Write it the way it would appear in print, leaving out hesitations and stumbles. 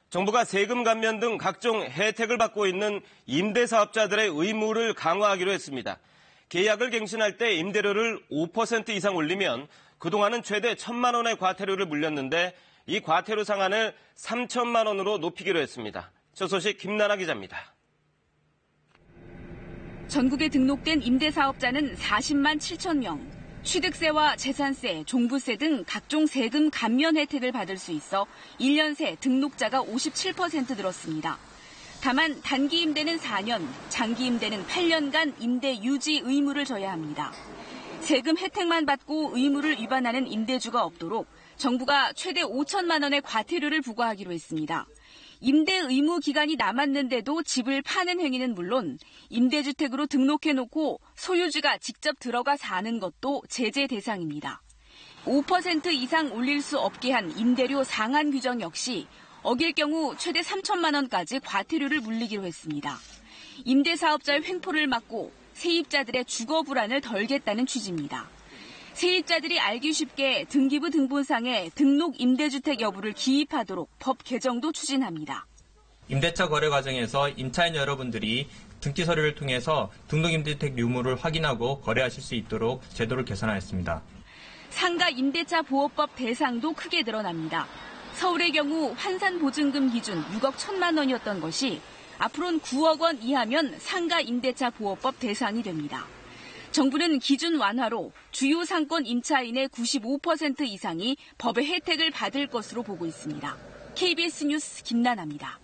정부가 세금 감면 등 각종 혜택을 받고 있는 임대사업자들의 의무를 강화하기로 했습니다. 계약을 갱신할 때 임대료를 5% 이상 올리면 그동안은 최대 1,000만 원의 과태료를 물렸는데 이 과태료 상한을 3천만 원으로 높이기로 했습니다. 저 소식 김나나 기자입니다. 전국에 등록된 임대사업자는 40만 7천 명. 취득세와 재산세, 종부세 등 각종 세금 감면 혜택을 받을 수 있어 1년 새 등록자가 57% 늘었습니다. 다만 단기 임대는 4년, 장기 임대는 8년간 임대 유지 의무를 져야 합니다. 세금 혜택만 받고 의무를 위반하는 임대주가 없도록 정부가 최대 5천만 원의 과태료를 부과하기로 했습니다. 임대 의무 기간이 남았는데도 집을 파는 행위는 물론 임대주택으로 등록해놓고 소유주가 직접 들어가 사는 것도 제재 대상입니다. 5% 이상 올릴 수 없게 한 임대료 상한 규정 역시 어길 경우 최대 3천만 원까지 과태료를 물리기로 했습니다. 임대사업자의 횡포를 막고 세입자들의 주거 불안을 덜겠다는 취지입니다. 세입자들이 알기 쉽게 등기부 등본상에 등록 임대주택 여부를 기입하도록 법 개정도 추진합니다. 임대차 거래 과정에서 임차인 여러분들이 등기 서류를 통해서 등록 임대주택 유무를 확인하고 거래하실 수 있도록 제도를 개선하였습니다. 상가 임대차 보호법 대상도 크게 늘어납니다. 서울의 경우 환산 보증금 기준 6억 1천만 원이었던 것이 앞으로는 9억 원 이하면 상가 임대차 보호법 대상이 됩니다. 정부는 기준 완화로 주요 상권 임차인의 95% 이상이 법의 혜택을 받을 것으로 보고 있습니다. KBS 뉴스 김나나입니다.